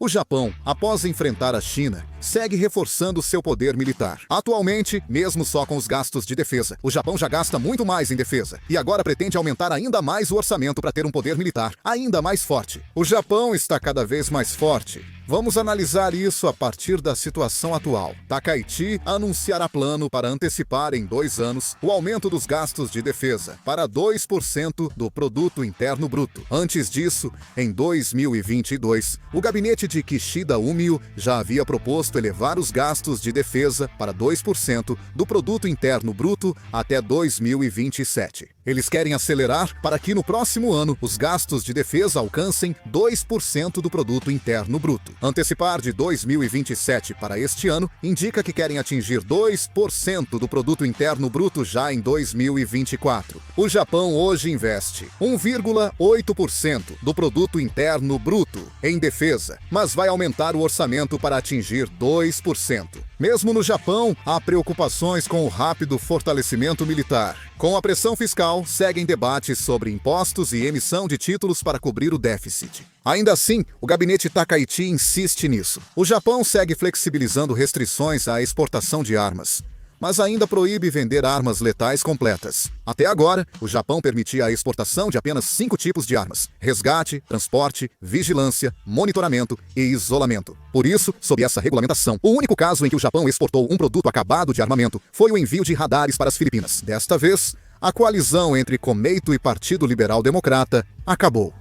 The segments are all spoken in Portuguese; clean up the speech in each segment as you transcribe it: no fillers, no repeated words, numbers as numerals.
O Japão, após enfrentar a China, segue reforçando seu poder militar. Atualmente, mesmo só com os gastos de defesa, o Japão já gasta muito mais em defesa e agora pretende aumentar ainda mais o orçamento para ter um poder militar ainda mais forte. O Japão está cada vez mais forte. Vamos analisar isso a partir da situação atual. Takaichi anunciará plano para antecipar em 2 anos o aumento dos gastos de defesa para 2% do produto interno bruto. Antes disso, em 2022, o gabinete de Kishida Umio já havia proposto elevar os gastos de defesa para 2% do produto interno bruto até 2027. Eles querem acelerar para que no próximo ano os gastos de defesa alcancem 2% do produto interno bruto. Antecipar de 2027 para este ano indica que querem atingir 2% do produto interno bruto já em 2024. O Japão hoje investe 1,8% do produto interno bruto em defesa, mas vai aumentar o orçamento para atingir 2%. Mesmo no Japão, há preocupações com o rápido fortalecimento militar. Com a pressão fiscal, seguem debates sobre impostos e emissão de títulos para cobrir o déficit. Ainda assim, o gabinete Takaichi insiste nisso. O Japão segue flexibilizando restrições à exportação de armas, mas ainda proíbe vender armas letais completas. Até agora, o Japão permitia a exportação de apenas 5 tipos de armas: resgate, transporte, vigilância, monitoramento e isolamento. Por isso, sob essa regulamentação, o único caso em que o Japão exportou um produto acabado de armamento foi o envio de radares para as Filipinas. Desta vez, a coalizão entre Komeito e Partido Liberal Democrata acabou.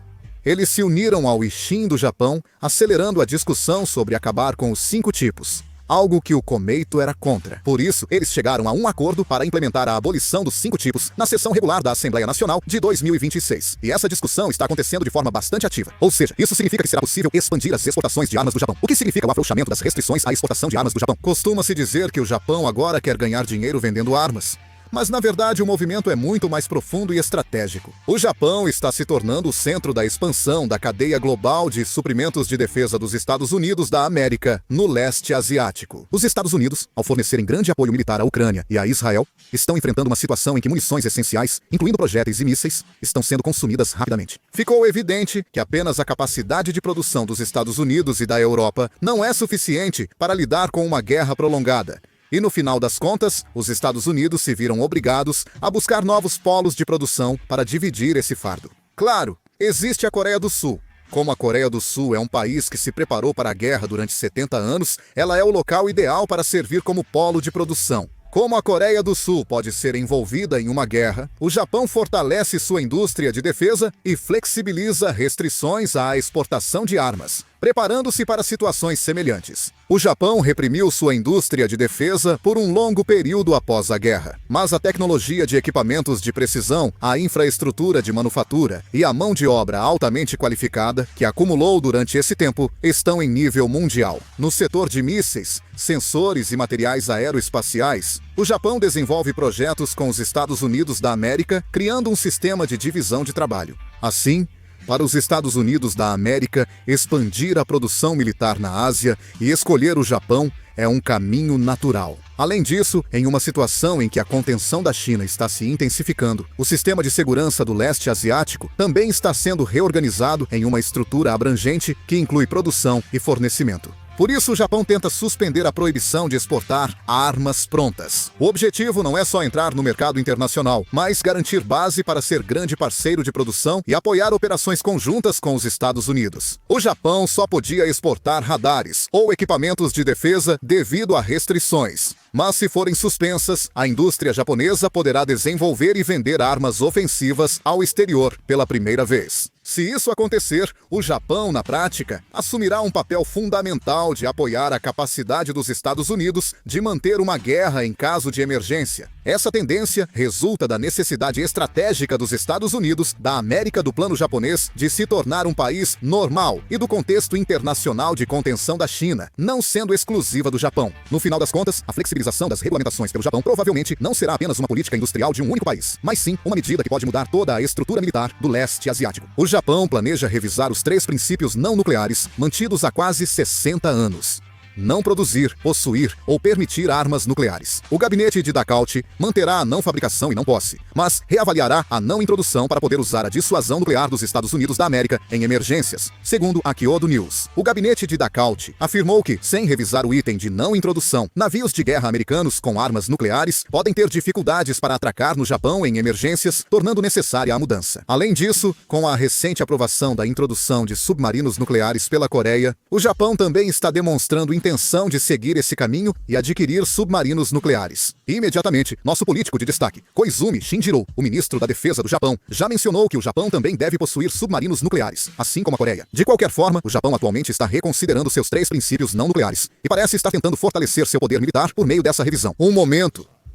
Eles se uniram ao Ishin do Japão, acelerando a discussão sobre acabar com os 5 tipos. Algo que o Komeito era contra. Por isso, eles chegaram a um acordo para implementar a abolição dos 5 tipos na sessão regular da Assembleia Nacional de 2026. E essa discussão está acontecendo de forma bastante ativa. Ou seja, isso significa que será possível expandir as exportações de armas do Japão. O que significa o afrouxamento das restrições à exportação de armas do Japão? Costuma-se dizer que o Japão agora quer ganhar dinheiro vendendo armas. Mas, na verdade, o movimento é muito mais profundo e estratégico. O Japão está se tornando o centro da expansão da cadeia global de suprimentos de defesa dos Estados Unidos da América no leste asiático. Os Estados Unidos, ao fornecerem grande apoio militar à Ucrânia e a Israel, estão enfrentando uma situação em que munições essenciais, incluindo projéteis e mísseis, estão sendo consumidas rapidamente. Ficou evidente que apenas a capacidade de produção dos Estados Unidos e da Europa não é suficiente para lidar com uma guerra prolongada. E no final das contas, os Estados Unidos se viram obrigados a buscar novos polos de produção para dividir esse fardo. Claro, existe a Coreia do Sul. Como a Coreia do Sul é um país que se preparou para a guerra durante 70 anos, ela é o local ideal para servir como polo de produção. Como a Coreia do Sul pode ser envolvida em uma guerra, o Japão fortalece sua indústria de defesa e flexibiliza restrições à exportação de armas, preparando-se para situações semelhantes. O Japão reprimiu sua indústria de defesa por um longo período após a guerra, mas a tecnologia de equipamentos de precisão, a infraestrutura de manufatura e a mão de obra altamente qualificada que acumulou durante esse tempo estão em nível mundial. No setor de mísseis, sensores e materiais aeroespaciais, o Japão desenvolve projetos com os Estados Unidos da América, criando um sistema de divisão de trabalho. Assim, para os Estados Unidos da América, expandir a produção militar na Ásia e escolher o Japão é um caminho natural. Além disso, em uma situação em que a contenção da China está se intensificando, o sistema de segurança do leste asiático também está sendo reorganizado em uma estrutura abrangente que inclui produção e fornecimento. Por isso, o Japão tenta suspender a proibição de exportar armas prontas. O objetivo não é só entrar no mercado internacional, mas garantir base para ser grande parceiro de produção e apoiar operações conjuntas com os Estados Unidos. O Japão só podia exportar radares ou equipamentos de defesa devido a restrições. Mas se forem suspensas, a indústria japonesa poderá desenvolver e vender armas ofensivas ao exterior pela primeira vez. Se isso acontecer, o Japão, na prática, assumirá um papel fundamental de apoiar a capacidade dos Estados Unidos de manter uma guerra em caso de emergência. Essa tendência resulta da necessidade estratégica dos Estados Unidos, da América do plano japonês, de se tornar um país normal e do contexto internacional de contenção da China, não sendo exclusiva do Japão. No final das contas, a flexibilização das regulamentações pelo Japão provavelmente não será apenas uma política industrial de um único país, mas sim uma medida que pode mudar toda a estrutura militar do leste asiático. O Japão planeja revisar os 3 princípios não nucleares mantidos há quase 60 anos. não produzir, possuir ou permitir armas nucleares. O gabinete de Dachau manterá a não fabricação e não posse, mas reavaliará a não introdução para poder usar a dissuasão nuclear dos Estados Unidos da América em emergências, segundo a Kyodo News. O gabinete de Dachau afirmou que, sem revisar o item de não introdução, navios de guerra americanos com armas nucleares podem ter dificuldades para atracar no Japão em emergências, tornando necessária a mudança. Além disso, com a recente aprovação da introdução de submarinos nucleares pela Coreia, o Japão também está demonstrando intenção de seguir esse caminho e adquirir submarinos nucleares. Imediatamente, nosso político de destaque, Koizumi Shinjiro, o ministro da Defesa do Japão, já mencionou que o Japão também deve possuir submarinos nucleares, assim como a Coreia. De qualquer forma, o Japão atualmente está reconsiderando seus 3 princípios não nucleares e parece estar tentando fortalecer seu poder militar por meio dessa revisão.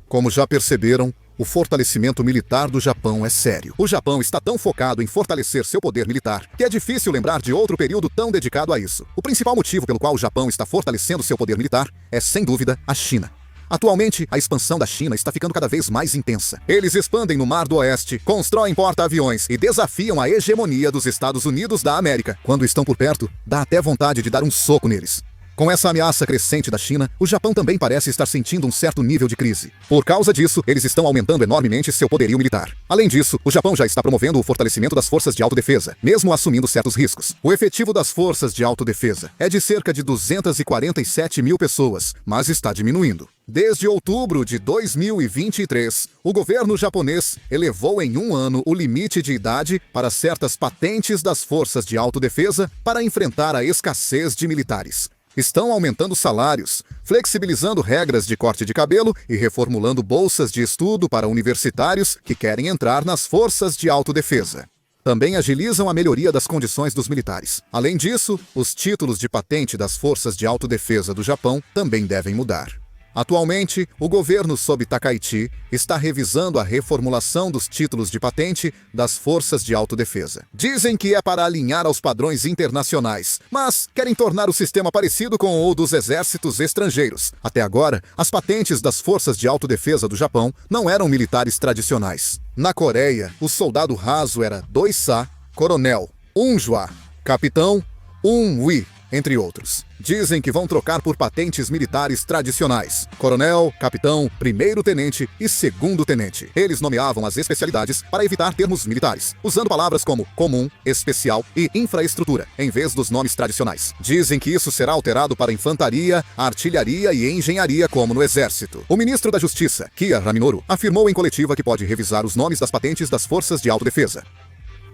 Como já perceberam, o fortalecimento militar do Japão é sério. O Japão está tão focado em fortalecer seu poder militar que é difícil lembrar de outro período tão dedicado a isso. O principal motivo pelo qual o Japão está fortalecendo seu poder militar é, sem dúvida, a China. Atualmente, a expansão da China está ficando cada vez mais intensa. Eles expandem no Mar do Oeste, constroem porta-aviões e desafiam a hegemonia dos Estados Unidos da América. Quando estão por perto, dá até vontade de dar um soco neles. Com essa ameaça crescente da China, o Japão também parece estar sentindo um certo nível de crise. Por causa disso, eles estão aumentando enormemente seu poderio militar. Além disso, o Japão já está promovendo o fortalecimento das forças de autodefesa, mesmo assumindo certos riscos. O efetivo das forças de autodefesa é de cerca de 247 mil pessoas, mas está diminuindo. Desde outubro de 2023, o governo japonês elevou em um ano o limite de idade para certas patentes das forças de autodefesa para enfrentar a escassez de militares. Estão aumentando salários, flexibilizando regras de corte de cabelo e reformulando bolsas de estudo para universitários que querem entrar nas forças de autodefesa. Também agilizam a melhoria das condições dos militares. Além disso, os títulos de patente das forças de autodefesa do Japão também devem mudar. Atualmente, o governo sob Takaichi está revisando a reformulação dos títulos de patente das forças de autodefesa. Dizem que é para alinhar aos padrões internacionais, mas querem tornar o sistema parecido com o dos exércitos estrangeiros. Até agora, as patentes das forças de autodefesa do Japão não eram militares tradicionais. Na Coreia, o soldado raso era 2-sa, coronel, 1-jwa, capitão, 1-wi, entre outros. Dizem que vão trocar por patentes militares tradicionais: coronel, capitão, primeiro-tenente e segundo-tenente. Eles nomeavam as especialidades para evitar termos militares, usando palavras como comum, especial e infraestrutura, em vez dos nomes tradicionais. Dizem que isso será alterado para infantaria, artilharia e engenharia, como no exército. O ministro da Justiça, Kiya Raminoru, afirmou em coletiva que pode revisar os nomes das patentes das forças de autodefesa.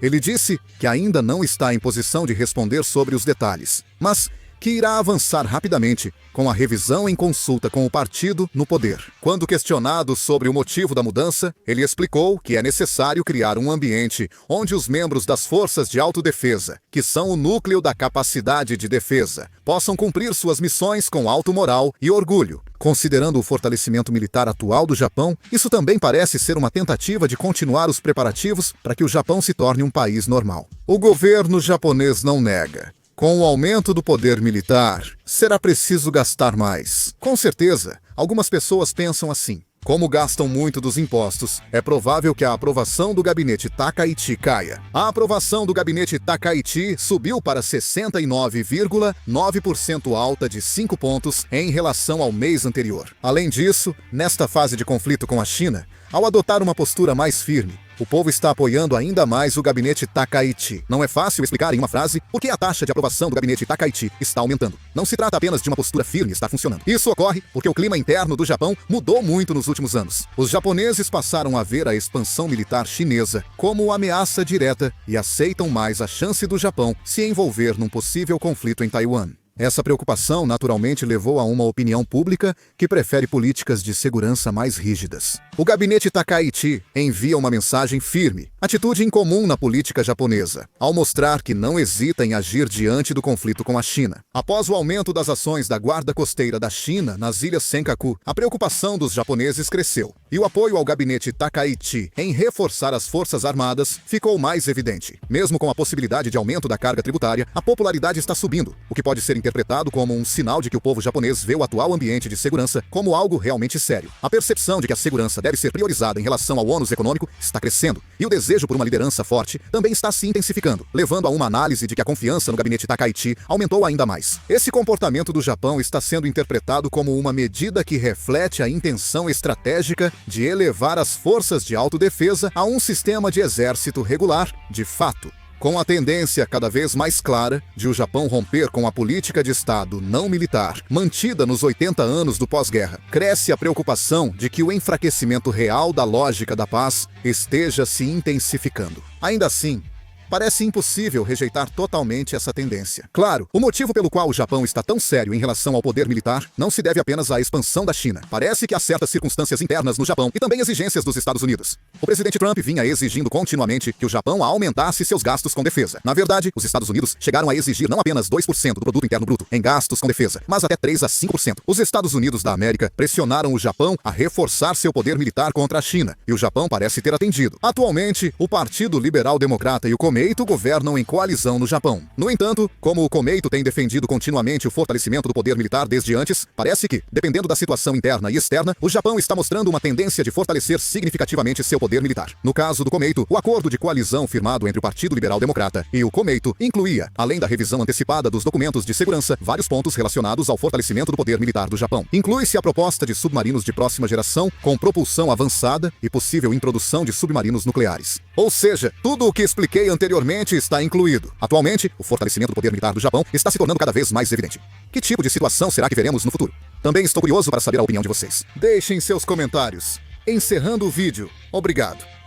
Ele disse que ainda não está em posição de responder sobre os detalhes, mas que irá avançar rapidamente com a revisão em consulta com o partido no poder. Quando questionado sobre o motivo da mudança, ele explicou que é necessário criar um ambiente onde os membros das forças de autodefesa, que são o núcleo da capacidade de defesa, possam cumprir suas missões com alto moral e orgulho. Considerando o fortalecimento militar atual do Japão, isso também parece ser uma tentativa de continuar os preparativos para que o Japão se torne um país normal. O governo japonês não nega. Com o aumento do poder militar, será preciso gastar mais. Com certeza, algumas pessoas pensam assim: como gastam muito dos impostos, é provável que a aprovação do gabinete Takaichi caia. A aprovação do gabinete Takaichi subiu para 69,9%, alta de 5 pontos em relação ao mês anterior. Além disso, nesta fase de conflito com a China, ao adotar uma postura mais firme, o povo está apoiando ainda mais o gabinete Takaichi. Não é fácil explicar em uma frase por que a taxa de aprovação do gabinete Takaichi está aumentando. Não se trata apenas de uma postura firme estar funcionando. Isso ocorre porque o clima interno do Japão mudou muito nos últimos anos. Os japoneses passaram a ver a expansão militar chinesa como ameaça direta e aceitam mais a chance do Japão se envolver num possível conflito em Taiwan. Essa preocupação naturalmente levou a uma opinião pública que prefere políticas de segurança mais rígidas. O gabinete Takaichi envia uma mensagem firme, atitude incomum na política japonesa, ao mostrar que não hesita em agir diante do conflito com a China. Após o aumento das ações da Guarda Costeira da China nas Ilhas Senkaku, a preocupação dos japoneses cresceu, e o apoio ao gabinete Takaichi em reforçar as forças armadas ficou mais evidente. Mesmo com a possibilidade de aumento da carga tributária, a popularidade está subindo, o que pode ser interpretado como um sinal de que o povo japonês vê o atual ambiente de segurança como algo realmente sério. A percepção de que a segurança deve ser priorizada em relação ao ônus econômico está crescendo, e o desejo desejo por uma liderança forte também está se intensificando, levando a uma análise de que a confiança no gabinete Takaichi aumentou ainda mais. Esse comportamento do Japão está sendo interpretado como uma medida que reflete a intenção estratégica de elevar as forças de autodefesa a um sistema de exército regular, de fato. Com a tendência cada vez mais clara de o Japão romper com a política de Estado não militar mantida nos 80 anos do pós-guerra, cresce a preocupação de que o enfraquecimento real da lógica da paz esteja se intensificando. Ainda assim, parece impossível rejeitar totalmente essa tendência. Claro, o motivo pelo qual o Japão está tão sério em relação ao poder militar não se deve apenas à expansão da China. Parece que há certas circunstâncias internas no Japão e também exigências dos Estados Unidos. O presidente Trump vinha exigindo continuamente que o Japão aumentasse seus gastos com defesa. Na verdade, os Estados Unidos chegaram a exigir não apenas 2% do produto interno bruto em gastos com defesa, mas até 3 a 5%. Os Estados Unidos da América pressionaram o Japão a reforçar seu poder militar contra a China, e o Japão parece ter atendido. Atualmente, o Partido Liberal Democrata e o Komeito governam em coalizão no Japão. No entanto, como o Komeito tem defendido continuamente o fortalecimento do poder militar desde antes, parece que, dependendo da situação interna e externa, o Japão está mostrando uma tendência de fortalecer significativamente seu poder militar. No caso do Komeito, o acordo de coalizão firmado entre o Partido Liberal Democrata e o Komeito incluía, além da revisão antecipada dos documentos de segurança, vários pontos relacionados ao fortalecimento do poder militar do Japão. Inclui-se a proposta de submarinos de próxima geração com propulsão avançada e possível introdução de submarinos nucleares. Ou seja, tudo o que expliquei anteriormente está incluído. Atualmente, o fortalecimento do poder militar do Japão está se tornando cada vez mais evidente. Que tipo de situação será que veremos no futuro? Também estou curioso para saber a opinião de vocês. Deixem seus comentários. Encerrando o vídeo. Obrigado.